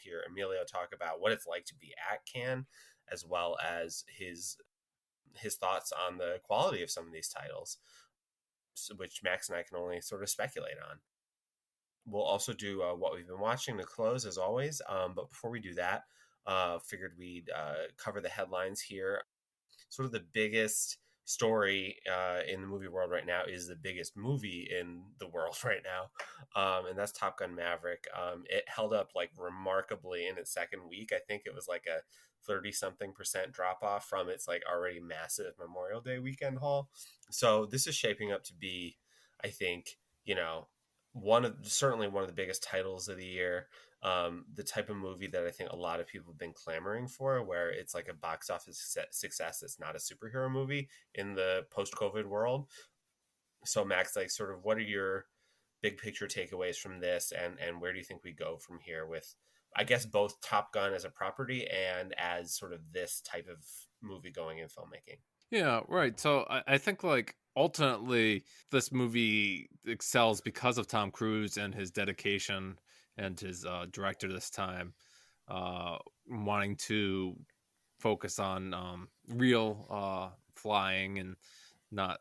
hear Emilio talk about what it's like to be at Cannes, as well as his thoughts on the quality of some of these titles, which Max and I can only sort of speculate on. We'll also do what we've been watching to close, as always. But before we do that, figured we'd cover the headlines here. Sort of the biggest story in the movie world right now is the biggest movie in the world right now, and that's Top Gun Maverick. It held up like remarkably in its second week. I think it was like a 30-something% drop off from its like already massive Memorial Day weekend haul. So this is shaping up to be, I think, certainly one of the biggest titles of the year. The type of movie that I think a lot of people have been clamoring for, where it's like a box office success that's not a superhero movie in the post-COVID world. So Max, like, sort of, what are your big picture takeaways from this, and where do you think we go from here with, I guess, both Top Gun as a property and as sort of this type of movie going in filmmaking? Yeah, right. So I think like ultimately this movie excels because of Tom Cruise and his dedication and his director this time, wanting to focus on real flying and not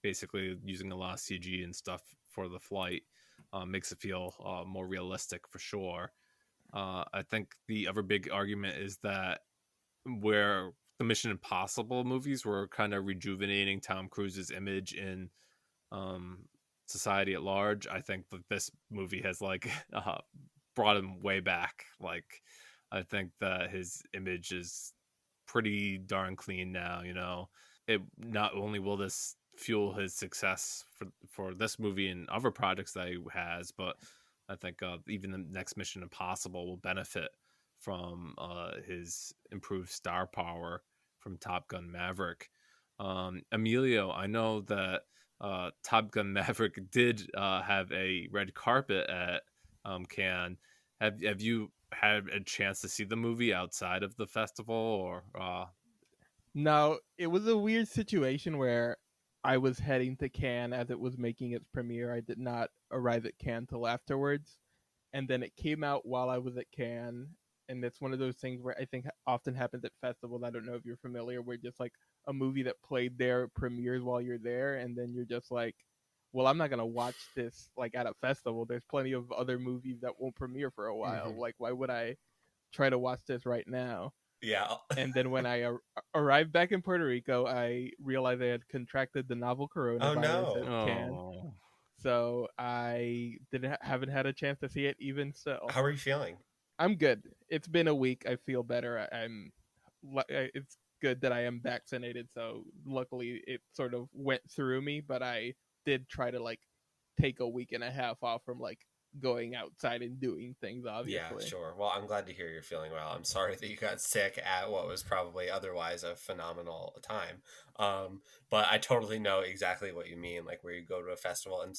basically using a lot of CG and stuff for the flight. Makes it feel more realistic for sure. I think the other big argument is that where the Mission Impossible movies were kind of rejuvenating Tom Cruise's image in um, society at large, I think that this movie has like brought him way back. Like, I think that his image is pretty darn clean now. It not only will this fuel his success for this movie and other projects that he has, but I think even the next Mission Impossible will benefit from his improved star power from Top Gun Maverick. Emilio, I know that Top Gun Maverick did have a red carpet at Cannes. Have you had a chance to see the movie outside of the festival, or No, it was a weird situation where I was heading to Cannes as it was making its premiere. I did not arrive at Cannes till afterwards, and then it came out while I was at Cannes. And it's one of those things where I think often happens at festivals. I don't know if you're familiar, where just like a movie that played there premieres while you're there, and then you're just like, well, I'm not gonna watch this like at a festival. There's plenty of other movies that won't premiere for a while. Mm-hmm. Like, why would I try to watch this right now? Yeah. And then when I arrived back in Puerto Rico, I realized I had contracted the novel Oh coronavirus no. at Cannes. oh, So I haven't had a chance to see it even so. How are you feeling? I'm good. It's been a week. I feel better. It's good that I am vaccinated, so luckily it sort of went through me, but I did try to like take a week and a half off from like going outside and doing things, Yeah, obviously. sure. Well, I'm glad to hear you're feeling well. I'm sorry that you got sick at what was probably otherwise a phenomenal time. But I totally know exactly what you mean. Like, where you go to a festival, and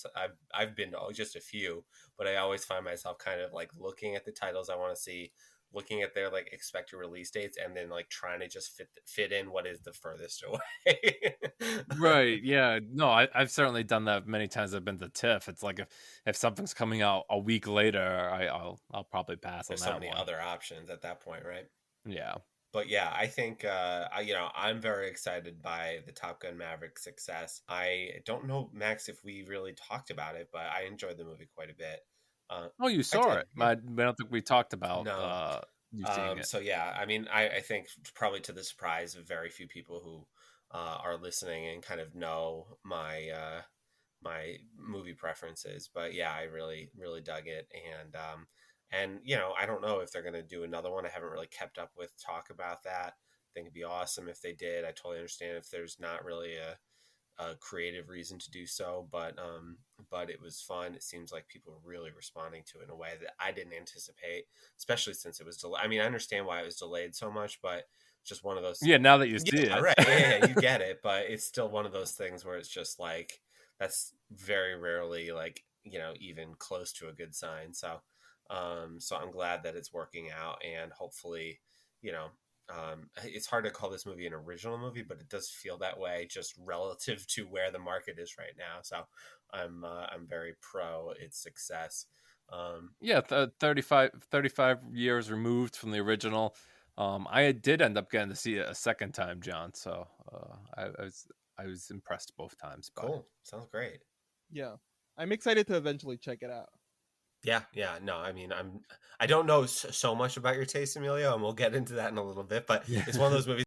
I've been to just a few, but I always find myself kind of like looking at the titles I want to see, looking at their like expected release dates, and then like trying to just fit in what is the furthest away. right, yeah, no, I've certainly done that many times. I've been to TIFF. It's like if something's coming out a week later, I'll probably pass on There's so that many one. other options at that point, right? Yeah. But yeah, I think I'm very excited by the Top Gun Maverick success. I don't know, Max, if we really talked about it, but I enjoyed the movie quite a bit. Oh, you I saw did, it. yeah. I don't think we talked about No. you seeing it. So yeah, I mean, I think probably to the surprise of very few people who are listening and kind of know my movie preferences. But yeah, I really really dug it, and I don't know if they're gonna do another one. I haven't really kept up with talk about that. I think it'd be awesome if they did. I totally understand if there's not really a creative reason to do so, but it was fun. It seems like people are really responding to it in a way that I didn't anticipate, especially since it was delayed. I mean, I understand why it was delayed so much, but just one of those. Yeah, now that you see Yeah, it. right. Yeah, you get it, but it's still one of those things where it's just like that's very rarely like even close to a good sign. So I'm glad that it's working out, and hopefully, you know, it's hard to call this movie an original movie, but it does feel that way just relative to where the market is right now. So I'm very pro its success. Yeah, 35 years removed from the original. I did end up getting to see it a second time, John. So I was impressed both times by it. Cool. Sounds great. Yeah, I'm excited to eventually check it out. Yeah. No, I mean, I don't know so much about your taste, Emilio, and we'll get into that in a little bit. But Yeah. it's one of those movies